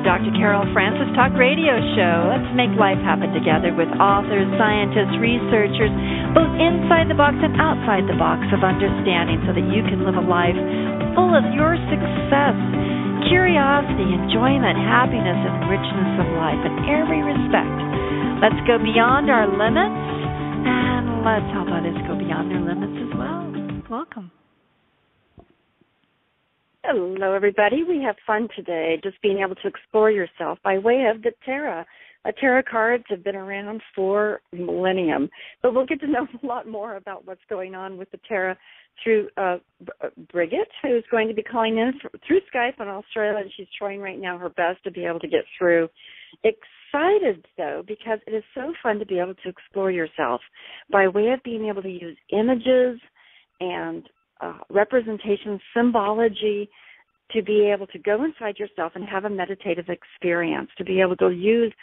Dr. Carol Francis Talk Radio Show. Let's make life happen together with authors, scientists, researchers, both inside the box and outside the box of understanding so that you can live a life full of your success, curiosity, enjoyment, happiness, and richness of life in every respect. Let's go beyond our limits, and let's help others go beyond their limits as well. Welcome. Hello, everybody. We have fun today just being able to explore yourself by way of the tarot. Tarot cards have been around for millennium, but we'll get to know a lot more about what's going on with the tarot through Brigit, who's going to be calling in through Skype in Australia, and she's trying right now her best to be able to get through. Excited, though, because it is so fun to be able to explore yourself by way of being able to use images and representation, symbology, to be able to go inside yourself and have a meditative experience, to be able to use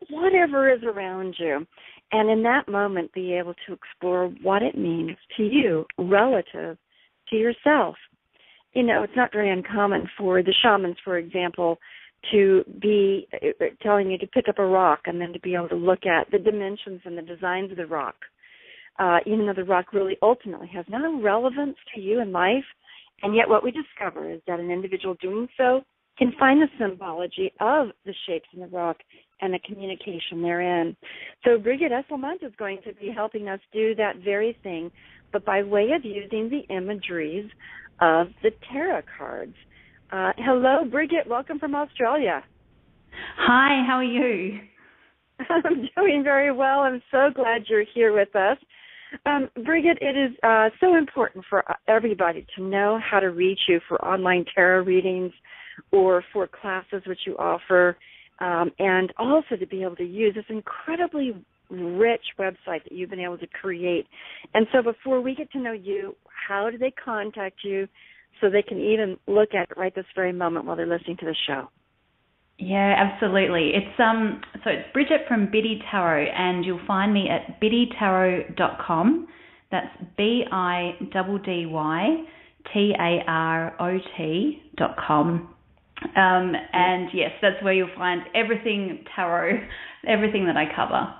whatever is around you, and in that moment be able to explore what it means to you relative to yourself. You know, it's not very uncommon for the shamans, for example, to be telling you to pick up a rock and then to be able to look at the dimensions and the designs of the rock. Even though the rock really ultimately has no relevance to you in life, and yet what we discover is that an individual doing so can find the symbology of the shapes in the rock and the communication therein. So Brigit Esselmont is going to be helping us do that very thing, but by way of using the imageries of the tarot cards. Hello, Brigit. Welcome from Australia. Hi, how are you? I'm doing very well. I'm so glad you're here with us. Brigit, it is so important for everybody to know how to reach you for online tarot readings or for classes which you offer, and also to be able to use this incredibly rich website that you've been able to create. And so before we get to know you, how do they contact you so they can even look at it right this very moment while they're listening to the show? Yeah, absolutely. It's so it's Brigit from Biddy Tarot, and you'll find me at biddytarot.com. That's BIDDYTAROT.com. And yes, that's where you'll find everything tarot, everything that I cover.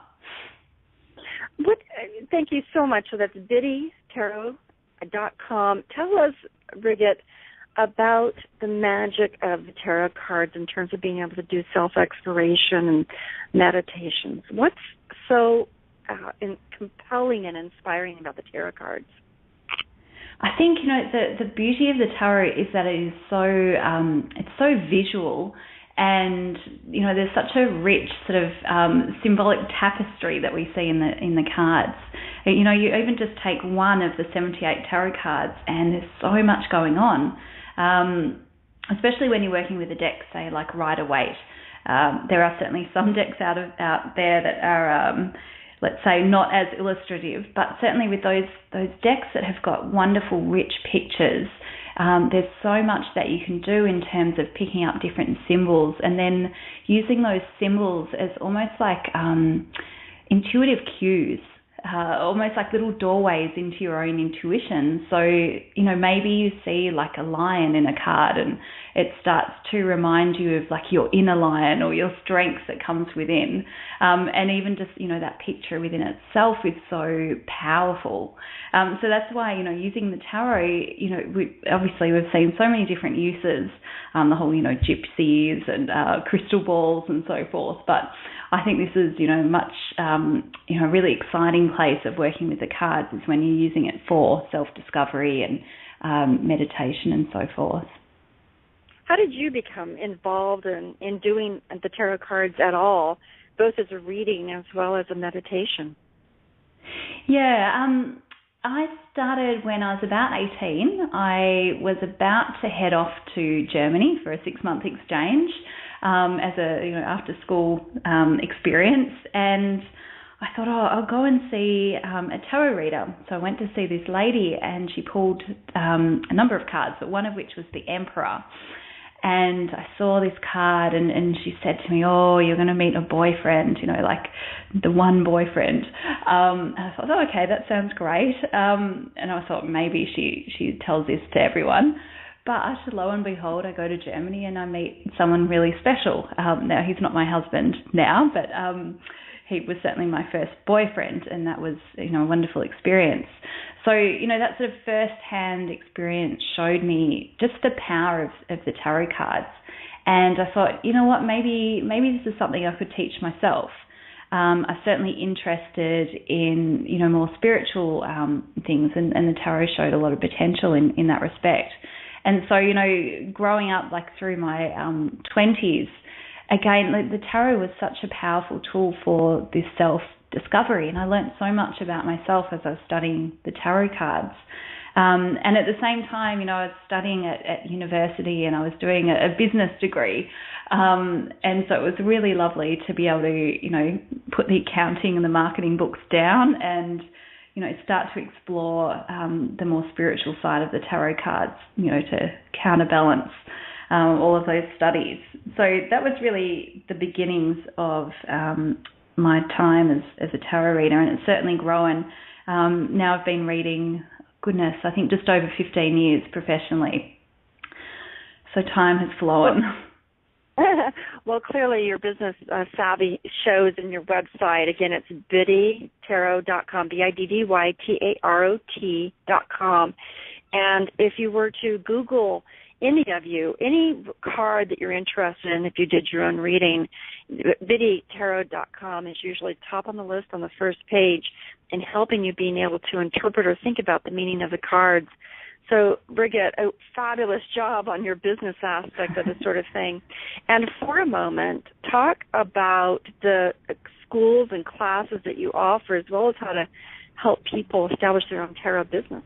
Thank you so much. So that's biddytarot.com. Tell us, Brigit, about the magic of the tarot cards in terms of being able to do self-exploration and meditations. What's so compelling and inspiring about the tarot cards? I think, you know, the beauty of the tarot is that it is so it's so visual, and you know, there's such a rich sort of symbolic tapestry that we see in the cards. You know, you even just take one of the 78 tarot cards, and there's so much going on. Especially when you're working with a deck, say like Rider-Waite. There are certainly some decks out there that are, let's say, not as illustrative, but certainly with those decks that have got wonderful, rich pictures, there's so much that you can do in terms of picking up different symbols and then using those symbols as almost like intuitive cues. Almost like little doorways into your own intuition. So, you know, maybe you see like a lion in a card and it starts to remind you of like your inner lion or your strength that comes within. And even just, you know, that picture within itself is so powerful. So that's why, you know, using the tarot, you know, we've seen so many different uses, the whole, you know, gypsies and crystal balls and so forth. But I think this is, you know, much, you know, really exciting place of working with the cards is when you're using it for self-discovery and meditation and so forth. How did you become involved in doing the tarot cards at all, both as a reading as well as a meditation? Yeah, I started when I was about 18. I was about to head off to Germany for a 6-month exchange as a, you know, after school experience, and I thought, I'll go and see a tarot reader. So I went to see this lady, and she pulled a number of cards, but one of which was the Emperor. And I saw this card, and she said to me, "Oh, you're going to meet a boyfriend, you know, like the one boyfriend." And I thought, okay, that sounds great. And I thought maybe she tells this to everyone. But lo and behold, I go to Germany and I meet someone really special. Now, he's not my husband now, but he was certainly my first boyfriend, and that was, a wonderful experience. So, that sort of first-hand experience showed me just the power of the tarot cards. And I thought, what, maybe this is something I could teach myself. I'm certainly interested in, more spiritual things, and the tarot showed a lot of potential in that respect. And so, growing up, through my 20s, again, the tarot was such a powerful tool for this self-discovery, and I learned so much about myself as I was studying the tarot cards. And at the same time, I was studying at university, and I was doing a business degree. And so it was really lovely to be able to, put the accounting and the marketing books down and, start to explore the more spiritual side of the tarot cards, to counterbalance all of those studies. So that was really the beginnings of my time as a tarot reader, and it's certainly grown. Now I've been reading, I think just over 15 years professionally. So time has flown. Well, clearly your business savvy shows in your website. Again, it's biddytarot.com, BIDDYTAROT.com. And if you were to Google any card that you're interested in, if you did your own reading, biddytarot.com is usually top on the list on the first page in helping you being able to interpret or think about the meaning of the cards. So, Brigit, a fabulous job on your business aspect of this sort of thing. And for a moment, talk about the schools and classes that you offer, as well as how to help people establish their own tarot business.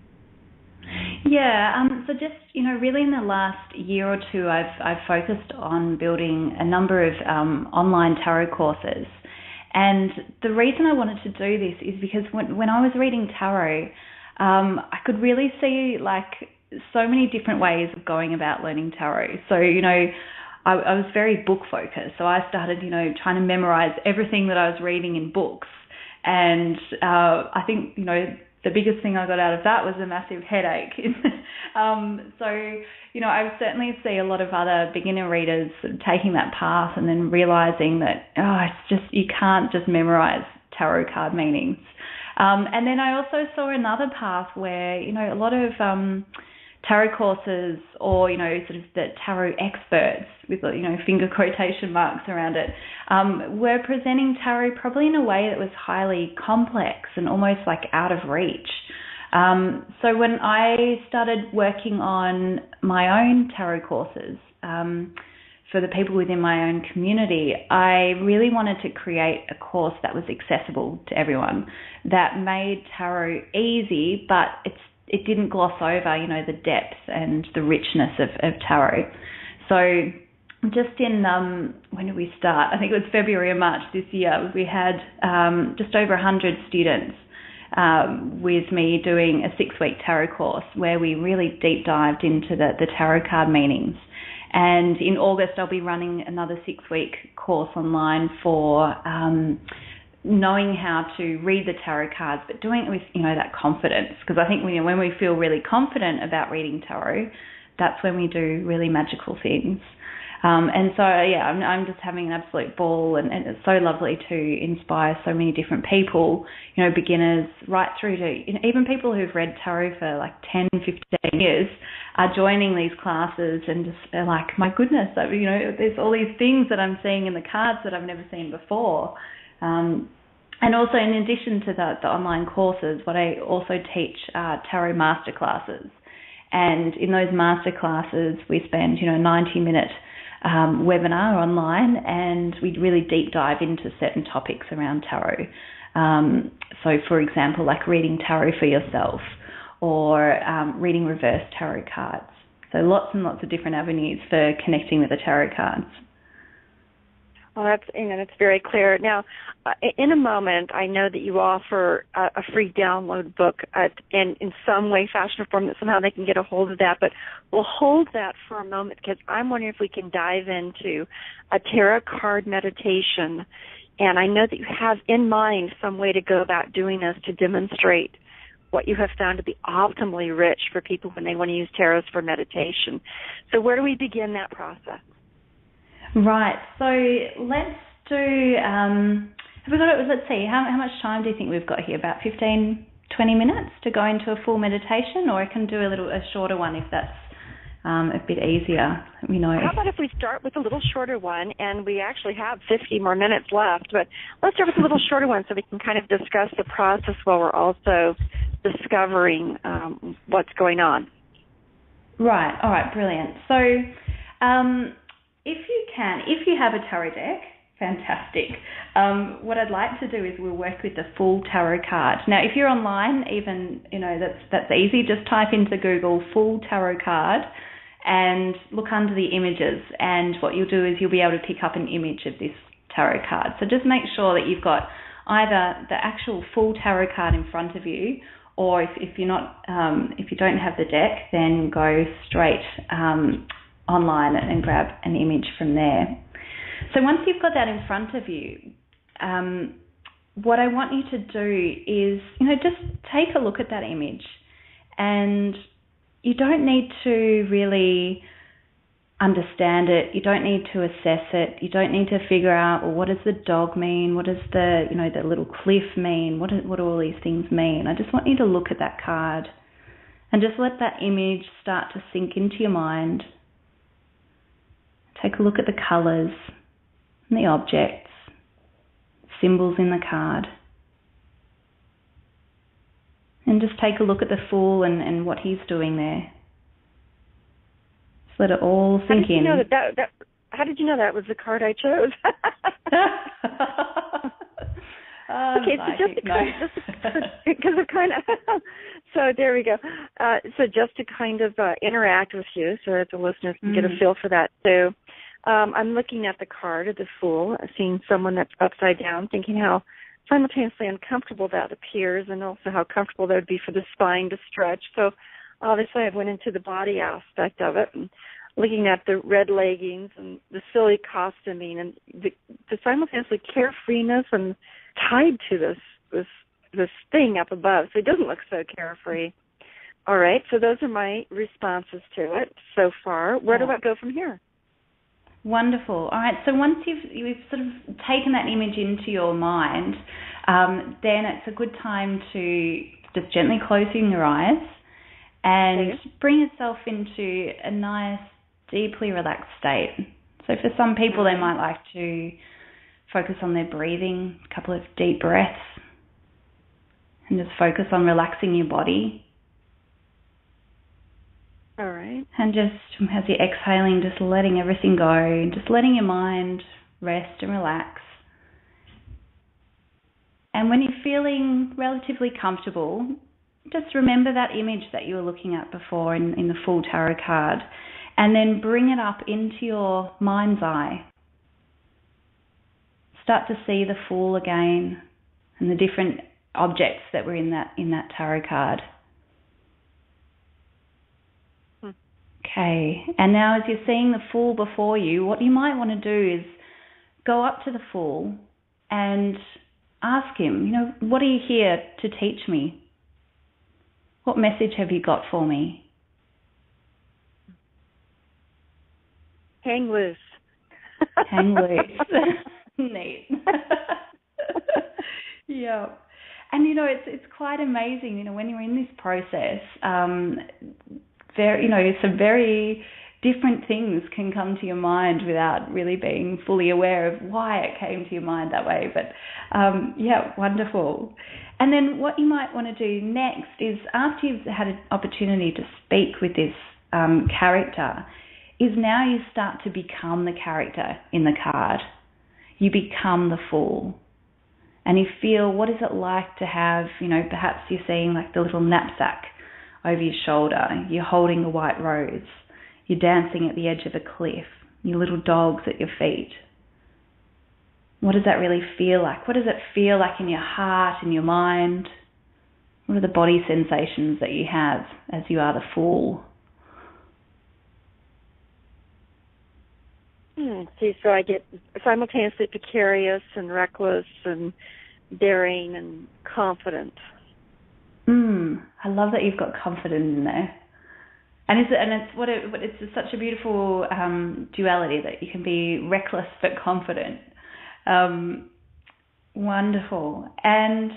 Yeah, so just, really in the last year or two, I've focused on building a number of online tarot courses. And the reason I wanted to do this is because when I was reading tarot, I could really see so many different ways of going about learning tarot. So, I was very book focused. So I started, trying to memorize everything that I was reading in books. And I think, the biggest thing I got out of that was a massive headache. I certainly see a lot of other beginner readers sort of taking that path and then realizing that, you can't just memorize tarot card meanings. And then I also saw another path where, a lot of tarot courses or, sort of the tarot experts with, finger quotation marks around it, were presenting tarot probably in a way that was highly complex and almost out of reach. So when I started working on my own tarot courses, for the people within my own community, I really wanted to create a course that was accessible to everyone, that made tarot easy, but it didn't gloss over, the depth and the richness of tarot. So just in, when did we start? I think it was February or March this year, we had just over 100 students with me doing a 6-week tarot course where we really deep dived into the tarot card meanings. And in August, I'll be running another 6-week course online for knowing how to read the tarot cards, but doing it with, that confidence. Because I think when we feel really confident about reading tarot, that's when we do really magical things. And so, I'm just having an absolute ball, and it's so lovely to inspire so many different people, beginners right through to even people who've read tarot for 10, 15 years are joining these classes and just they're like, my goodness, there's all these things that I'm seeing in the cards that I've never seen before. And also in addition to the online courses, what I also teach are tarot masterclasses. And in those masterclasses, we spend, 90-minute webinar online, and we really deep dive into certain topics around tarot. So, for example, reading tarot for yourself or reading reverse tarot cards. So lots and lots of different avenues for connecting with the tarot cards. Well, that's very clear. Now, in a moment, I know that you offer a free download book in some way, fashion, or form that somehow they can get a hold of that. But we'll hold that for a moment because I'm wondering if we can dive into a tarot card meditation. And I know that you have in mind some way to go about doing this to demonstrate what you have found to be optimally rich for people when they want to use tarots for meditation. So where do we begin that process? Right. So let's do, have we got it, let's see, how much time do you think we've got here? About 15, 20 minutes to go into a full meditation, or I can do a shorter one if that's a bit easier. Let me know. How about if we start with a little shorter one, and we actually have 50 more minutes left, but let's start with a little shorter one so we can kind of discuss the process while we're also discovering what's going on. Right. All right. Brilliant. So if you have a tarot deck, fantastic. What I'd like to do is we'll work with the full tarot card. Now, if you're online, even, that's easy. Just type into Google full tarot card and look under the images. And what you'll do is you'll be able to pick up an image of this tarot card. So just make sure that you've got either the actual full tarot card in front of you, or if you're not, if you don't have the deck, then go straight online and grab an image from there. So once you've got that in front of you, what I want you to do is, just take a look at that image, and you don't need to really understand it. You don't need to assess it. You don't need to figure out, well, what does the dog mean? What does the, the little cliff mean? What do all these things mean? I just want you to look at that card and just let that image start to sink into your mind. Take a look at the colours and the objects, symbols in the card. And just take a look at the Fool and what he's doing there. Just let it all sink in. How did you know that was the card I chose? Okay, so just so there we go. So just to kind of interact with you, so that the listeners can get a feel for that too. I'm looking at the card of the Fool, seeing someone that's upside down, thinking how simultaneously uncomfortable that appears, and also how comfortable that would be for the spine to stretch. So obviously I went into the body aspect of it, and looking at the red leggings and the silly costuming and the simultaneously carefreeness and tied to this thing up above. So it doesn't look so carefree. All right, so those are my responses to it so far. Where do I go from here? Wonderful. All right, so once you've sort of taken that image into your mind, then it's a good time to just gently close your eyes and bring yourself into a nice, deeply relaxed state. So for some people, they might like to focus on their breathing, a couple of deep breaths, and just focus on relaxing your body. All right. And just as you're exhaling, just letting everything go, just letting your mind rest and relax. And when you're feeling relatively comfortable, just remember that image that you were looking at before in the full tarot card, and then bring it up into your mind's eye. Start to see the Fool again and the different objects that were in that tarot card. Okay, and now as you're seeing the Fool before you, what you might want to do is go up to the Fool and ask him, what are you here to teach me? What message have you got for me? Hang loose. Hang loose. Neat. Yeah. And, it's quite amazing, when you're in this process, some very different things can come to your mind without really being fully aware of why it came to your mind that way. But, wonderful. And then what you might want to do next is, after you've had an opportunity to speak with this character, is now you start to become the character in the card. You become the Fool. And you feel, what is it like to have, perhaps you're seeing like the little knapsack over your shoulder, you're holding a white rose, you're dancing at the edge of a cliff, your little dog's at your feet. What does that really feel like? What does it feel like in your heart, in your mind? What are the body sensations that you have as you are the Fool? So I get simultaneously precarious and reckless and daring and confident. I love that you've got confident in there. And it's such a beautiful duality that you can be reckless but confident. Wonderful. And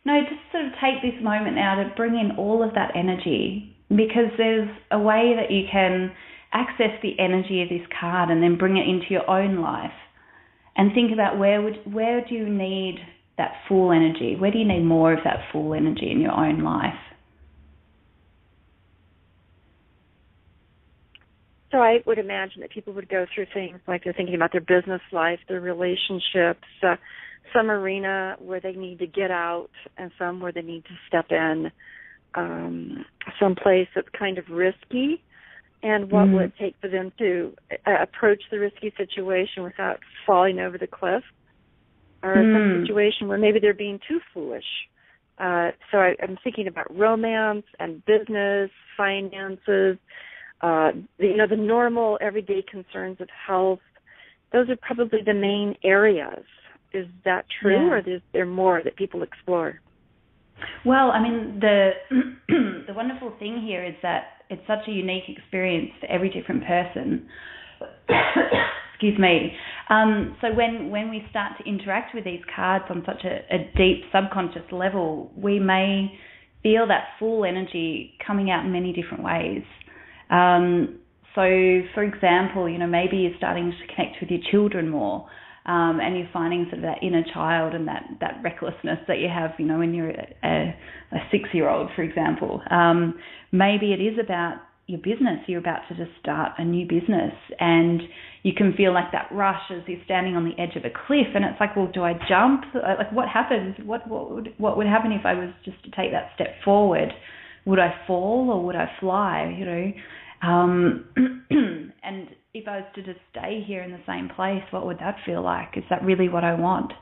just sort of take this moment now to bring in all of that energy, because there's a way that you can access the energy of this card and then bring it into your own life, and think about where do you need that full energy? Where do you need more of that full energy in your own life? So I would imagine that people would go through things like they're thinking about their business life, their relationships, some arena where they need to get out and some where they need to step in, some place that's kind of risky, and what would it take for them to approach the risky situation without falling over the cliff, or some situation where maybe they're being too foolish. So I'm thinking about romance and business, finances, the normal everyday concerns of health. Those are probably the main areas. Is that true, or is there more that people explore? Well, I mean, the the wonderful thing here is that it's such a unique experience for every different person. Excuse me. So when we start to interact with these cards on such a deep subconscious level, we may feel that full energy coming out in many different ways. So, for example, maybe you're starting to connect with your children more, and you're finding sort of that inner child and that recklessness that you have, when you're a 6-year-old, for example. Maybe it is about your business. You're about to just start a new business, and you can feel like that rush as you're standing on the edge of a cliff, and it's like, well, do I jump? Like, what happens? What would happen if I was just to take that step forward? Would I fall or would I fly? And if I was to just stay here in the same place, what would that feel like? Is that really what I want?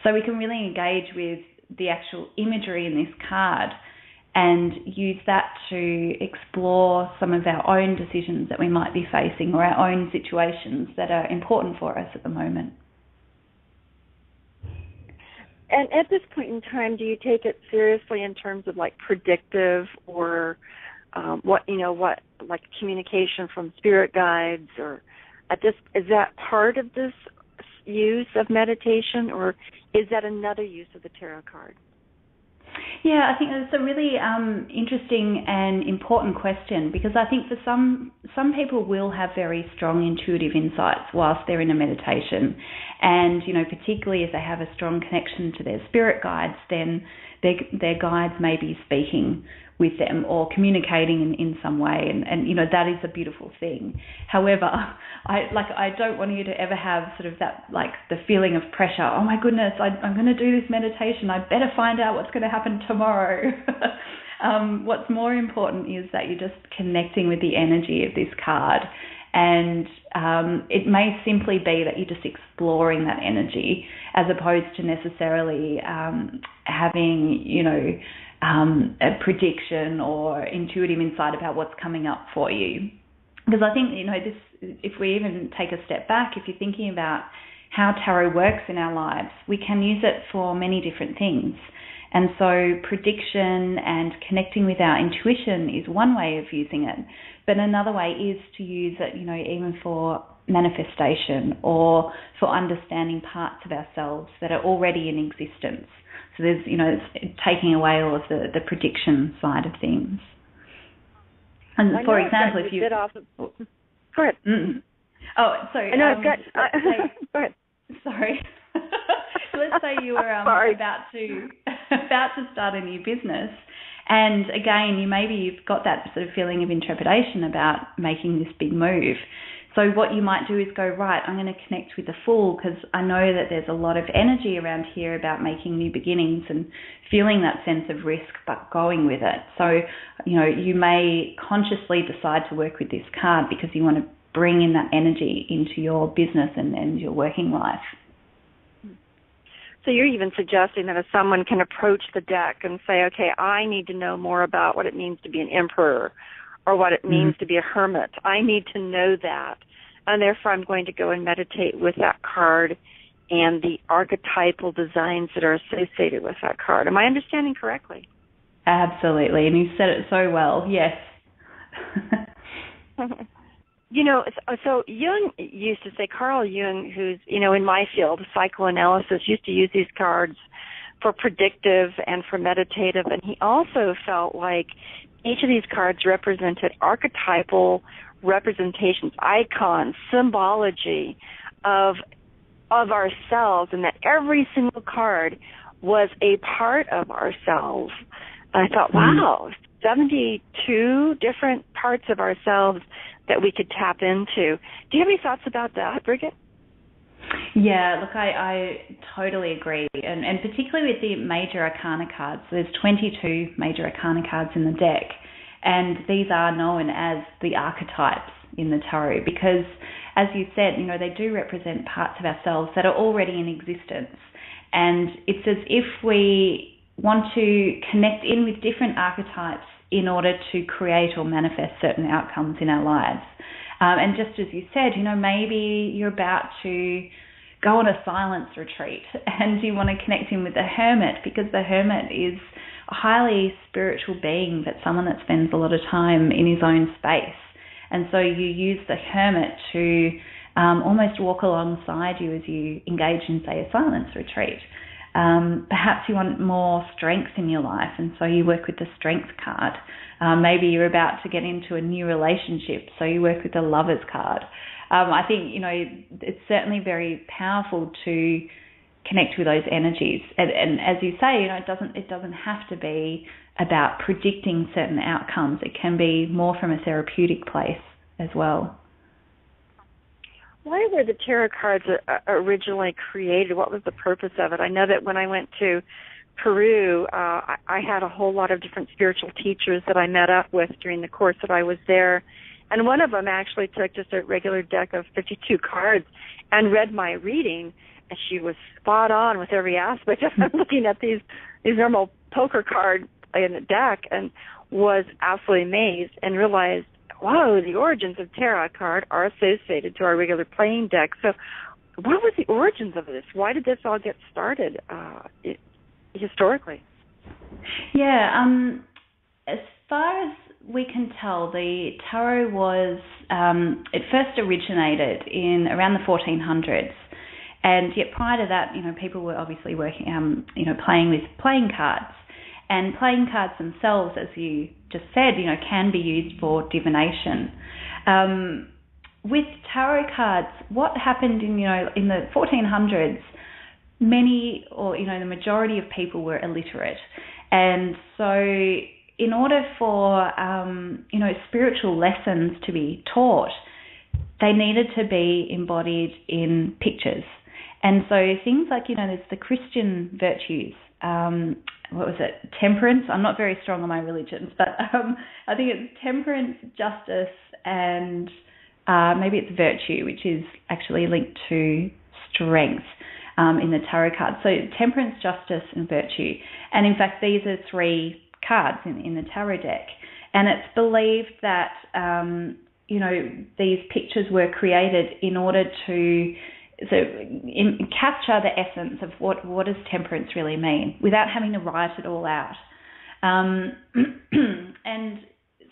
So we can really engage with the actual imagery in this card and use that to explore some of our own decisions that we might be facing, or our own situations that are important for us at the moment. And at this point in time, do you take it seriously in terms of like predictive, or what like communication from spirit guides, or is that part of this use of meditation, or is that another use of the tarot card? Yeah, I think that's a really interesting and important question, because I think for some people will have very strong intuitive insights whilst they're in a meditation, and particularly if they have a strong connection to their spirit guides, then their guides may be speaking with them or communicating in some way, and that is a beautiful thing. However, I don't want you to ever have sort of that, like, the feeling of pressure. Oh my goodness, I'm going to do this meditation. I better find out what's going to happen tomorrow. What's more important is that you're just connecting with the energy of this card, and it may simply be that you're just exploring that energy, as opposed to necessarily having a prediction or intuitive insight about what's coming up for you. Because I think, this, if we even take a step back, if you're thinking about how tarot works in our lives, we can use it for many different things. And so prediction and connecting with our intuition is one way of using it. But another way is to use it, even for manifestation, or for understanding parts of ourselves that are already in existence. So there's, it's taking away all of the prediction side of things. And for example, if you... Go ahead. Oh, sorry. I know I've got... Go ahead. Sorry. Let's say you were about to start a new business, and again, you've got that sort of feeling of intrepidation about making this big move. So what you might do is go, right, I'm going to connect with the Fool, because I know that there's a lot of energy around here about making new beginnings and feeling that sense of risk, but going with it. So, you may consciously decide to work with this card because you want to bring in that energy into your business and your working life. So you're even suggesting that if someone can approach the deck and say, okay, I need to know more about what it means to be an emperor, or what it means to be a hermit. I need to know that, and therefore I'm going to go and meditate with that card and the archetypal designs that are associated with that card. Am I understanding correctly? Absolutely, and you said it so well, yes. So Jung used to say, Carl Jung, who's, in my field, psychoanalysis, used to use these cards for predictive and for meditative, and he also felt like each of these cards represented archetypal representations, icons, symbology of ourselves, and that every single card was a part of ourselves. And I thought, wow, 72 different parts of ourselves that we could tap into. Do you have any thoughts about that, Brigit? Yeah, look, I totally agree, and particularly with the major arcana cards. There's 22 major arcana cards in the deck, and these are known as the archetypes in the tarot because, as you said, they do represent parts of ourselves that are already in existence, and it's as if we want to connect in with different archetypes in order to create or manifest certain outcomes in our lives. And just as you said, maybe you're about to go on a silence retreat and you want to connect in with the hermit because the hermit is a highly spiritual being, but someone that spends a lot of time in his own space. And so you use the hermit to almost walk alongside you as you engage in, say, a silence retreat. Perhaps you want more strength in your life, and so you work with the strength card. Maybe you're about to get into a new relationship, so you work with the lover's card. I think, it's certainly very powerful to connect with those energies. And as you say, it doesn't have to be about predicting certain outcomes. It can be more from a therapeutic place as well. Why were the tarot cards originally created? What was the purpose of it? I know that when I went to Peru, I had a whole lot of different spiritual teachers that I met up with during the course that I was there. And one of them actually took just a regular deck of 52 cards and read my reading, and she was spot on with every aspect. I'm looking at these normal poker cards in the deck and was absolutely amazed and realized, wow, the origins of tarot card are associated to our regular playing deck. So what was the origins of this? Why did this all get started historically? Yeah, as far as we can tell, the tarot was, it first originated in around the 1400s. And yet prior to that, people were obviously working, playing with playing cards. And playing cards themselves, as you just said, can be used for divination. With tarot cards, what happened in the 1400s, the majority of people were illiterate. And so in order for, spiritual lessons to be taught, they needed to be embodied in pictures. And so things like, there's the Christian virtues, temperance. I'm not very strong on my religions, but I think it's temperance, justice, and maybe it's virtue, which is actually linked to strength in the tarot card. So temperance, justice, and virtue. And in fact, these are three cards in the tarot deck. And it's believed that, these pictures were created in order to capture the essence of what does temperance really mean without having to write it all out. And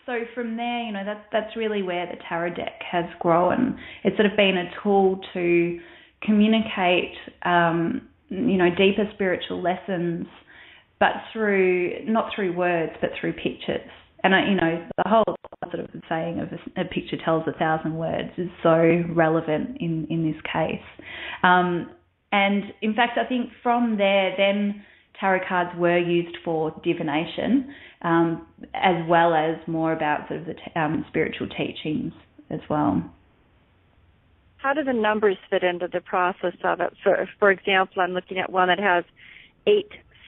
so from there, that's really where the tarot deck has grown. It's sort of been a tool to communicate, deeper spiritual lessons, but not through words, but through pictures. And, the whole sort of saying of a picture tells 1,000 words is so relevant in this case. And in fact, I think from there, then tarot cards were used for divination, as well as more about sort of the spiritual teachings as well. How do the numbers fit into the process of it? For example, I'm looking at one that has 8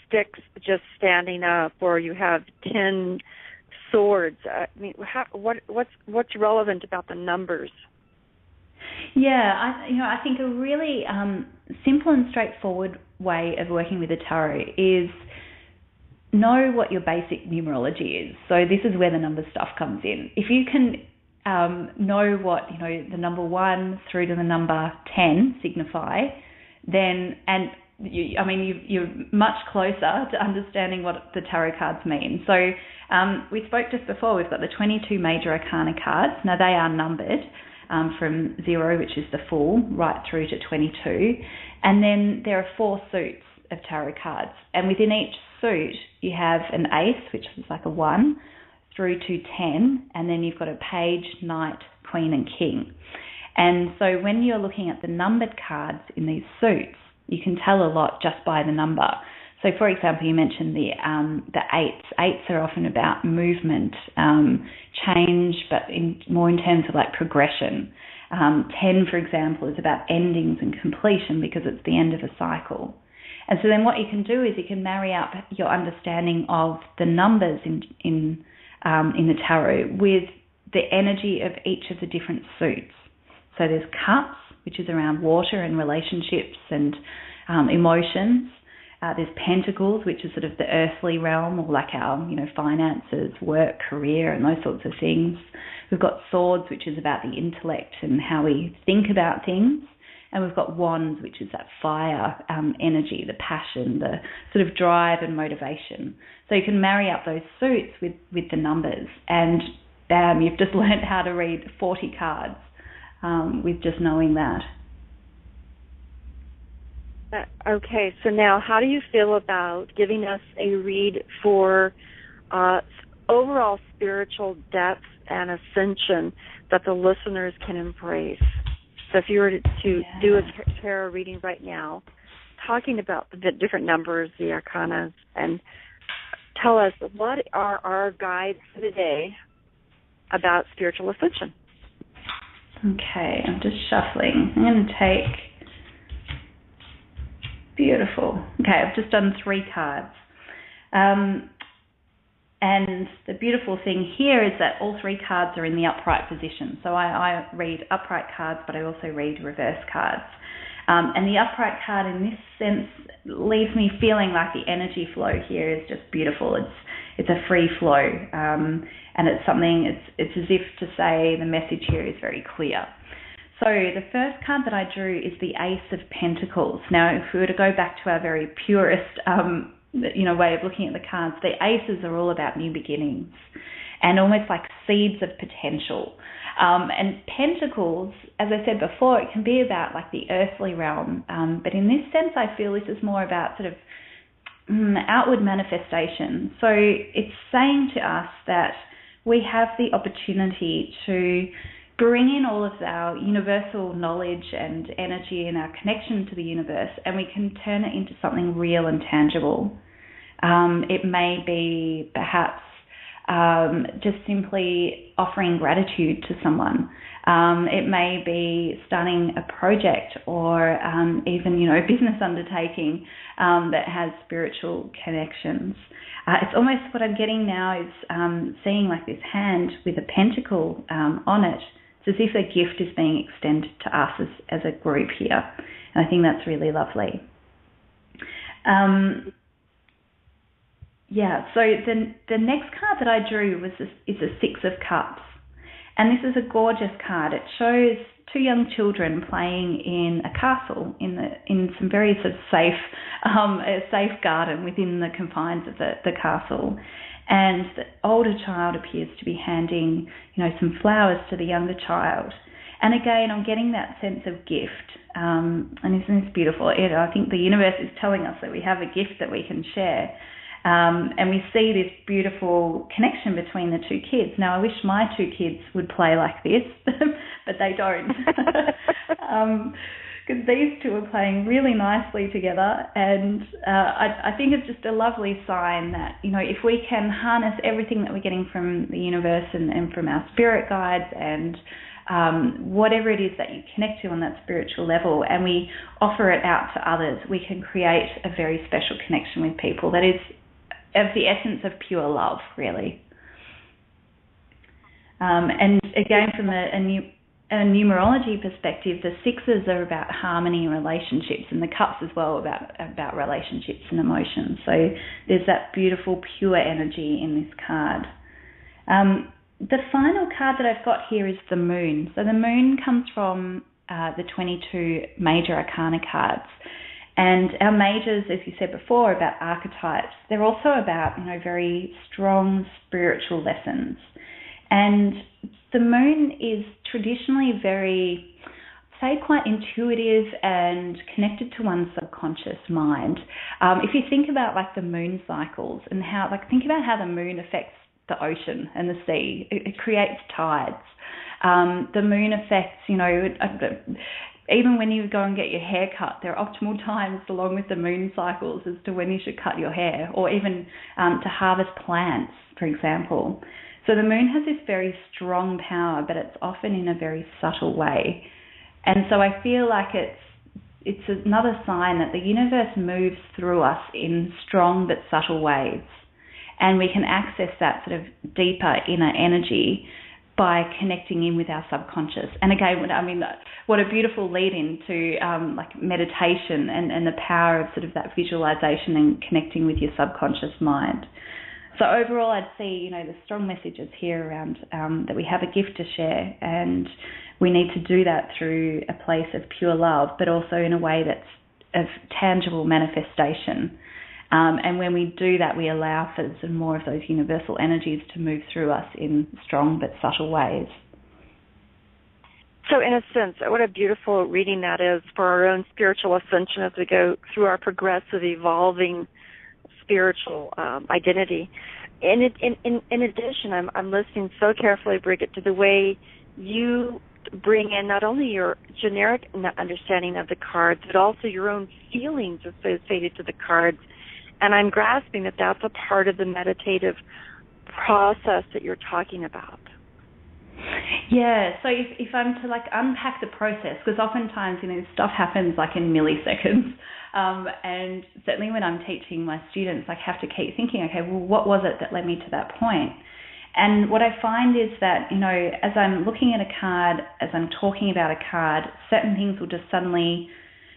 sticks just standing up, or you have 10 swords. I mean, what's relevant about the numbers? Yeah, I think a really simple and straightforward way of working with the tarot is know what your basic numerology is. So this is where the number stuff comes in. If you can know what the number 1 through to the number 10 signify, then and you're much closer to understanding what the tarot cards mean. So we spoke just before, we've got the 22 major arcana cards. Now they are numbered from 0, which is the full, right through to 22. And then there are 4 suits of tarot cards. And within each suit, you have an ace, which is like a 1, through to 10. And then you've got a page, knight, queen and king. And so when you're looking at the numbered cards in these suits, you can tell a lot just by the number. So, for example, you mentioned the 8s. 8s are often about movement, change, but more in terms of like progression. 10, for example, is about endings and completion because it's the end of a cycle. And so then what you can do is you can marry up your understanding of the numbers in the tarot with the energy of each of the different suits. So there's cups, which is around water and relationships and emotions. There's pentacles, which is sort of the earthly realm, or like our, finances, work, career, and those sorts of things. We've got swords, which is about the intellect and how we think about things. And we've got wands, which is that fire energy, the passion, the sort of drive and motivation. So you can marry up those suits with the numbers, and bam, you've just learned how to read 40 cards with just knowing that. Okay, so now how do you feel about giving us a read for overall spiritual depth and ascension that the listeners can embrace? So if you were to do a tarot reading right now, talking about the different numbers, the arcanas, and tell us what are our guides for the day about spiritual ascension. Okay, I'm just shuffling. I'm going to take... Beautiful. Okay, I've just done 3 cards. And the beautiful thing here is that all 3 cards are in the upright position. So I read upright cards, but I also read reverse cards. And the upright card in this sense leaves me feeling like the energy flow here is just beautiful. It's a free flow. And it's something, it's as if to say the message here is very clear. So the first card that I drew is the Ace of Pentacles. Now, if we were to go back to our very purist, way of looking at the cards, the aces are all about new beginnings and almost like seeds of potential. And pentacles, as I said before, it can be about like the earthly realm. But in this sense, I feel this is more about sort of outward manifestation. So it's saying to us that we have the opportunity to bring in all of our universal knowledge and energy and our connection to the universe, and we can turn it into something real and tangible. It may be perhaps just simply offering gratitude to someone. It may be starting a project or even, a business undertaking that has spiritual connections. It's almost what I'm getting now is seeing like this hand with a pentacle on it. It's as if a gift is being extended to us as a group here. And I think that's really lovely. So the next card that I drew is a 6 of Cups. And this is a gorgeous card. It shows 2 young children playing in a castle in some very sort of safe garden within the confines of the castle. And the older child appears to be handing, some flowers to the younger child. And again, I'm getting that sense of gift. And isn't this beautiful? I think the universe is telling us that we have a gift that we can share. And we see this beautiful connection between the 2 kids. Now, I wish my 2 kids would play like this, but they don't. Because these 2 are playing really nicely together. And I think it's just a lovely sign that, if we can harness everything that we're getting from the universe and from our spirit guides and whatever it is that you connect to on that spiritual level, and we offer it out to others, we can create a very special connection with people that is of the essence of pure love, really. And again, from a numerology perspective, the 6s are about harmony and relationships, and the cups as well about relationships and emotions. So there's that beautiful pure energy in this card. The final card that I've got here is the Moon. So the Moon comes from the 22 major arcana cards. And our majors, as you said before, about archetypes, they're also about, very strong spiritual lessons. And the moon is traditionally very, say, quite intuitive and connected to one's subconscious mind. If you think about like the moon cycles and think about how the moon affects the ocean and the sea, it creates tides. The moon affects, even when you go and get your hair cut, there are optimal times along with the moon cycles as to when you should cut your hair, or even to harvest plants, for example. So the moon has this very strong power, but it's often in a very subtle way. And so I feel like it's another sign that the universe moves through us in strong but subtle ways. And we can access that sort of deeper inner energy by connecting in with our subconscious. And again, what a beautiful lead into like meditation and the power of sort of that visualization and connecting with your subconscious mind. So overall, I'd see, the strong messages here around that we have a gift to share, and we need to do that through a place of pure love, but also in a way that's of tangible manifestation. And when we do that, we allow for some more of those universal energies to move through us in strong but subtle ways. So in a sense, what a beautiful reading that is for our own spiritual ascension as we go through our progressive, evolving spiritual identity. In addition, I'm listening so carefully, Brigit, to the way you bring in not only your generic understanding of the cards, but also your own feelings associated to the cards. And I'm grasping that that's a part of the meditative process that you're talking about. Yeah, so if I'm to unpack the process, because oftentimes, stuff happens in milliseconds. And certainly when I'm teaching my students, I have to keep thinking, okay, well, what was it that led me to that point? And what I find is that, as I'm looking at a card, as I'm talking about a card, certain things will just suddenly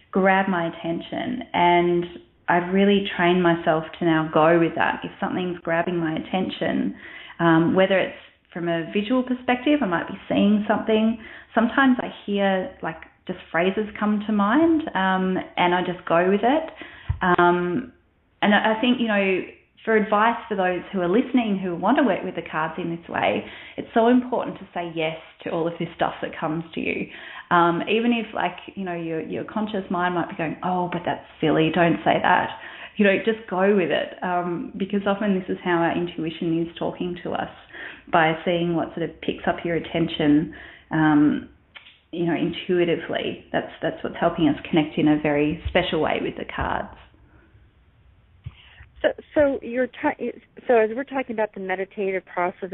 grab my attention. And I've really trained myself to now go with that. If something's grabbing my attention, whether it's from a visual perspective, I might be seeing something. Sometimes I hear just phrases come to mind, and I just go with it. And I think, for advice for those who are listening who want to work with the cards in this way, it's so important to say yes to all of this stuff that comes to you. Even if your conscious mind might be going, oh, but that's silly, don't say that. Just go with it, because often this is how our intuition is talking to us, by seeing what sort of picks up your attention, intuitively. That's what's helping us connect in a very special way with the cards. So as we're talking about the meditative process,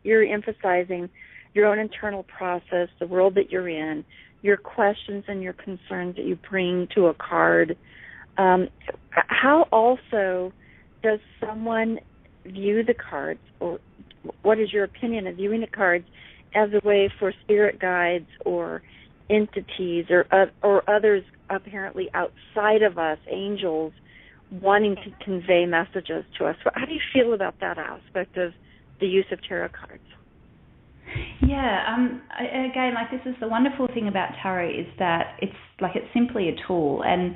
you're emphasizing your own internal process, the world that you're in, your questions and your concerns that you bring to a card. How also does someone view the cards, or what is your opinion of viewing the cards as a way for spirit guides or entities or others apparently outside of us, angels, wanting to convey messages to us? How do you feel about that aspect of the use of tarot cards? Yeah, again, this is the wonderful thing about tarot, is that it's simply a tool, and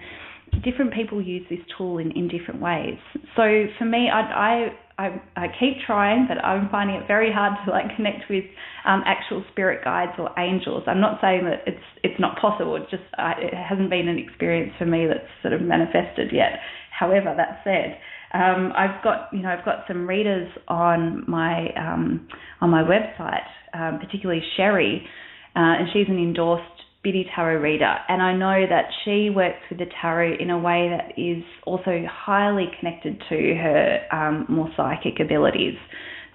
different people use this tool in different ways. So for me, I keep trying, but I'm finding it very hard to connect with actual spirit guides or angels. I'm not saying that it's not possible. It's just it hasn't been an experience for me that's sort of manifested yet. However, that said, I've got some readers on my website, particularly Sherry, and she's an endorsed Biddy Tarot reader, and I know that she works with the tarot in a way that is also highly connected to her more psychic abilities.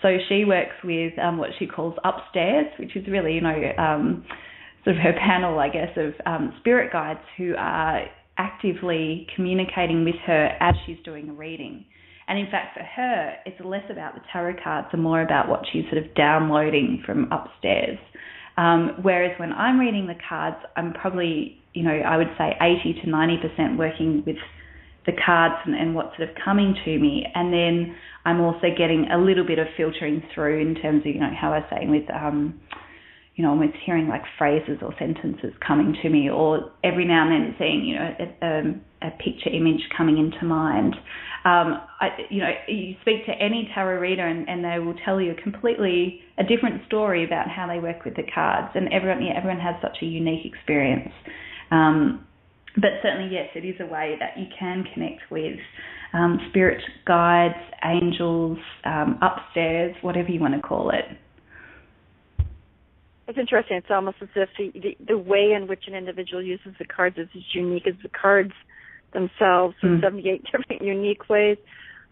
So she works with what she calls upstairs, which is really, sort of her panel, I guess, of spirit guides who are actively communicating with her as she's doing a reading. And in fact, for her, it's less about the tarot cards and more about what she's sort of downloading from upstairs. Whereas when I'm reading the cards, I'm probably, I would say 80 to 90% working with the cards and what's sort of coming to me. And then I'm also getting a little bit of filtering through in terms of, how I was saying with, almost hearing like phrases or sentences coming to me, or every now and then seeing, a picture image coming into mind. You speak to any tarot reader and they will tell you a different story about how they work with the cards, and everyone has such a unique experience. But certainly, yes, it is a way that you can connect with spirit guides, angels, upstairs, whatever you want to call it. It's interesting. It's almost as if the way in which an individual uses the cards is as unique as the cards themselves, in 78 different unique ways.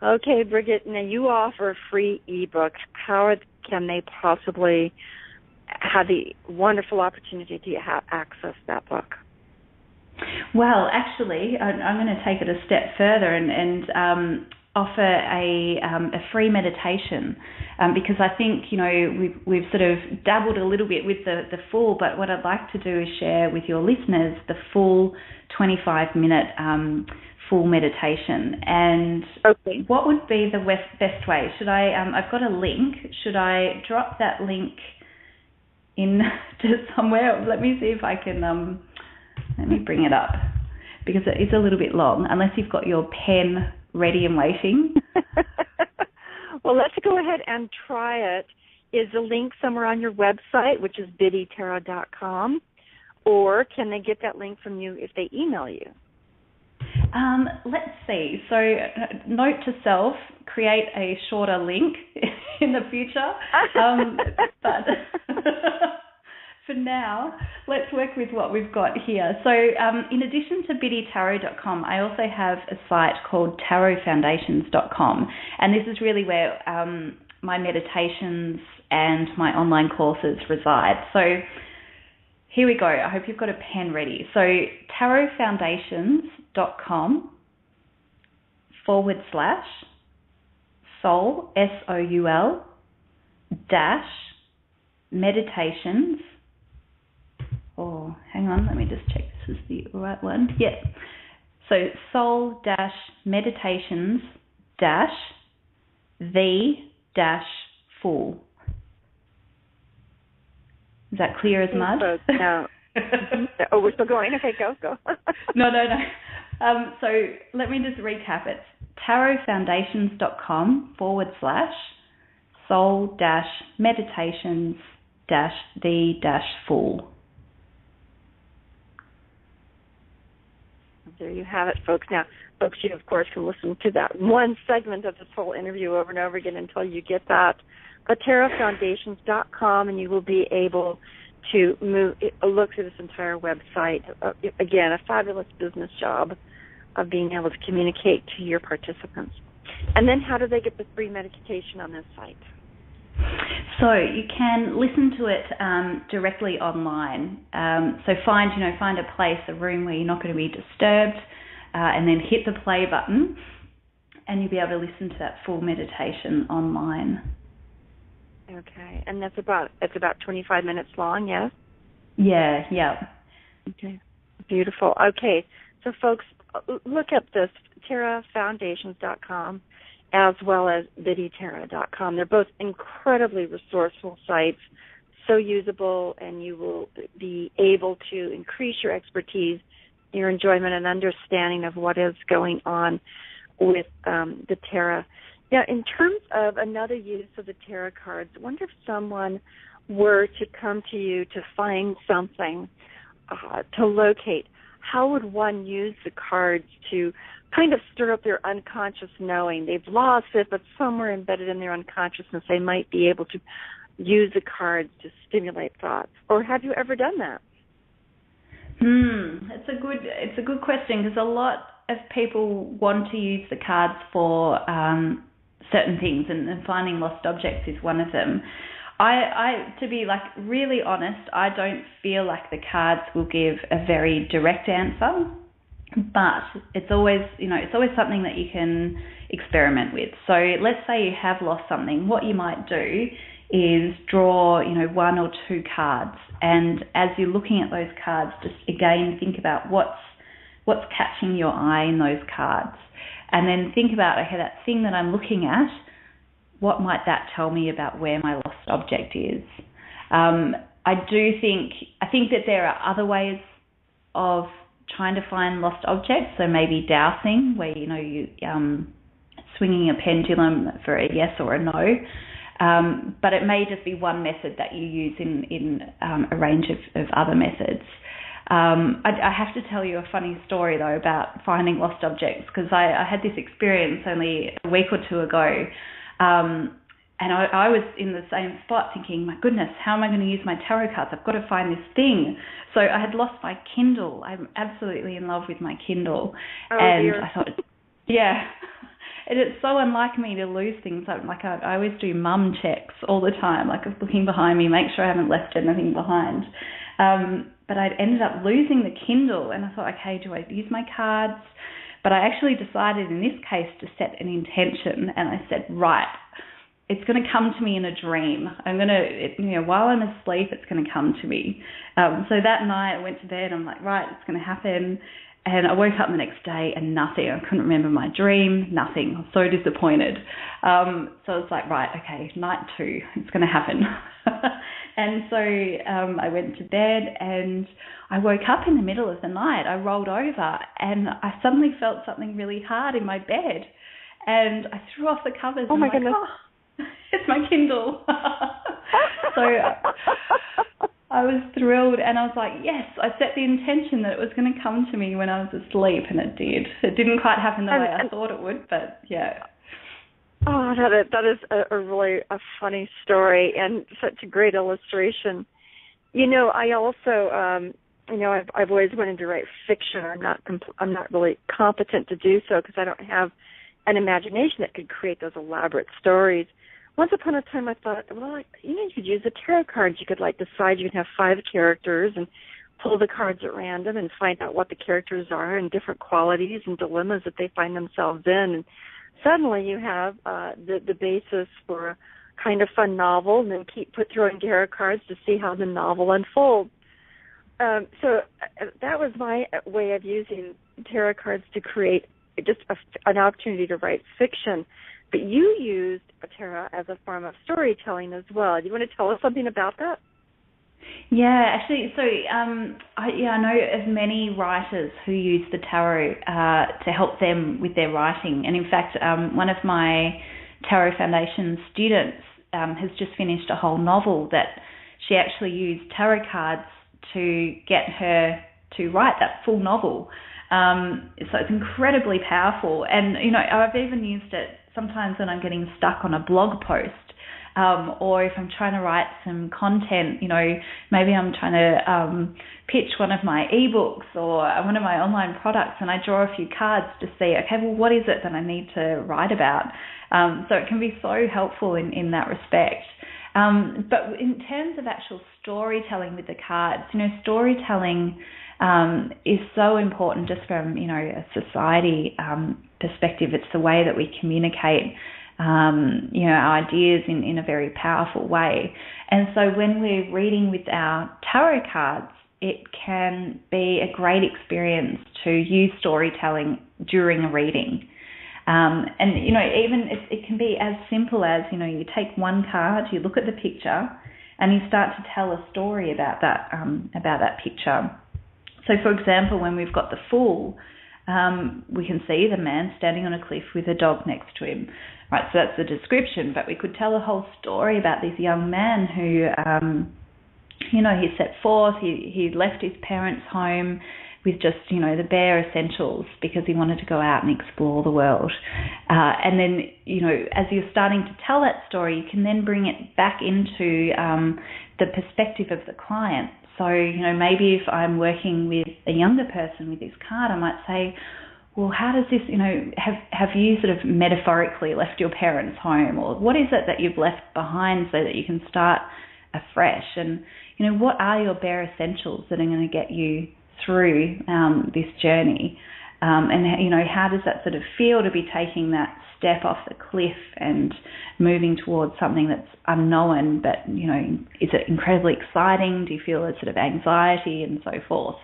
Okay, Brigit, now you offer a free ebook. How can they possibly have the wonderful opportunity to access that book? Well, actually, I'm going to take it a step further and offer a free meditation, because I think we've sort of dabbled a little bit with the full, but what I'd like to do is share with your listeners the full 25-minute full meditation. And okay. What would be the best way? Should I? I've got a link. Should I drop that link in to somewhere? Let me see if I can. Let me bring it up, because it is a little bit long, unless you've got your pen ready and waiting. Well, let's go ahead and try it. Is the link somewhere on your website, which is biddytarot.com, or can they get that link from you if they email you? Let's see. So, note to self, create a shorter link in the future. But for now, let's work with what we've got here. So, in addition to biddytarot.com, I also have a site called tarotfoundations.com, and this is really where my meditations and my online courses reside. So, here we go. I hope you've got a pen ready. So, tarotfoundations.com /soul, SOUL, -meditations. Oh, hang on, let me just check this is the right one. Yeah. So soul-meditations -the-full. Is that clear as mud? No. Oh, we're still going? Okay, go. No. So let me just recap it. tarotfoundations.com /soul-meditations-the-full. There you have it, folks. Now, folks, you, of course, can listen to that one segment of this whole interview over and over again until you get that. But tarotfoundations.com, and you will be able to look through this entire website. Again, a fabulous business job of being able to communicate to your participants. And then how do they get the free meditation on this site? So you can listen to it directly online. So find a place, a room where you're not going to be disturbed, and then hit the play button, and you'll be able to listen to that full meditation online. Okay, and it's about 25 minutes long, yes? Yeah. Okay, beautiful. Okay, so folks, look up this, tarotfoundations.com, as well as biddytarot.com. They're both incredibly resourceful sites, so usable, and you will be able to increase your expertise, your enjoyment, and understanding of what is going on with the tarot. Now, in terms of another use of the tarot cards, I wonder if someone were to come to you to find something to locate. How would one use the cards to kind of stir up their unconscious knowing? They've lost it, but somewhere embedded in their unconsciousness, they might be able to use the cards to stimulate thoughts. Or have you ever done that? It's a good question, because a lot of people want to use the cards for certain things, and finding lost objects is one of them. I to be really honest, I don't feel like the cards will give a very direct answer, but it's always something that you can experiment with. So let's say you have lost something. What you might do is draw, one or two cards, and as you're looking at those cards, just again think about what's catching your eye in those cards, and then think about, okay, that thing that I'm looking at, what might that tell me about where my lost object is? I think that there are other ways of trying to find lost objects. So maybe dowsing, where you swinging a pendulum for a yes or a no. But it may just be one method that you use in a range of other methods. I have to tell you a funny story, though, about finding lost objects, because I had this experience only a week or two ago, and I was in the same spot thinking, my goodness, how am I going to use my tarot cards? I've got to find this thing. So I had lost my Kindle. I'm absolutely in love with my Kindle. Oh, and dear. I thought, yeah, it's so unlike me to lose things. Like I always do mum checks all the time, like looking behind me, make sure I haven't left anything behind. But I'd ended up losing the Kindle, and I thought, okay, do I use my cards? But I actually decided in this case to set an intention, and I said, right, it's going to come to me in a dream. I'm going to, while I'm asleep, it's going to come to me. So that night I went to bed, I'm like, right, it's going to happen. And I woke up the next day and nothing. I couldn't remember my dream, nothing. I was so disappointed. So I was like, right, okay, night 2, it's going to happen. And so I went to bed and I woke up in the middle of the night. I rolled over and I suddenly felt something really hard in my bed. And I threw off the covers. Oh, and my I'm goodness. Like, it's my Kindle. So I was thrilled, and I was like, yes, I set the intention that it was going to come to me when I was asleep, and it did. It didn't quite happen the way I thought it would, but yeah. Oh, that is a really funny story and such a great illustration. I also, I've always wanted to write fiction. I'm not really competent to do so because I don't have an imagination that could create those elaborate stories. Once upon a time, I thought, well, you could use the tarot cards. You could decide you can have 5 characters and pull the cards at random and find out what the characters are and different qualities and dilemmas that they find themselves in. And suddenly you have the basis for a kind of fun novel, and then put throwing tarot cards to see how the novel unfolds. So that was my way of using tarot cards to create just an opportunity to write fiction. But you used tarot as a form of storytelling as well. Do you want to tell us something about that? Yeah, actually, so I know of many writers who use the tarot to help them with their writing. And in fact, one of my Tarot Foundation students has just finished a whole novel that she actually used tarot cards to get her to write that full novel. So it's incredibly powerful. And, I've even used it sometimes when I'm getting stuck on a blog post, or if I'm trying to write some content, maybe I'm trying to pitch one of my ebooks or one of my online products, and I draw a few cards to see, okay, well, what is it that I need to write about? So it can be so helpful in that respect. But in terms of actual storytelling with the cards, storytelling is so important just from, a society perspective. It's the way that we communicate, our ideas in a very powerful way. And so when we're reading with our tarot cards, it can be a great experience to use storytelling during a reading. And, even it can be as simple as, you take one card, you look at the picture, and you start to tell a story about that picture. So, for example, when we've got the Fool, we can see the man standing on a cliff with a dog next to him. Right, so that's the description, but we could tell a whole story about this young man who, he set forth, he left his parents' home with just, the bare essentials because he wanted to go out and explore the world. And then, as you're starting to tell that story, you can then bring it back into the perspective of the client. So, maybe if I'm working with a younger person with this card, I might say, well, how does this, have you sort of metaphorically left your parents' home? Or what is it that you've left behind so that you can start afresh? And, what are your bare essentials that are going to get you through this journey? And, how does that sort of feel to be taking that step off the cliff and moving towards something that's unknown, but, is it incredibly exciting? Do you feel a sort of anxiety and so forth?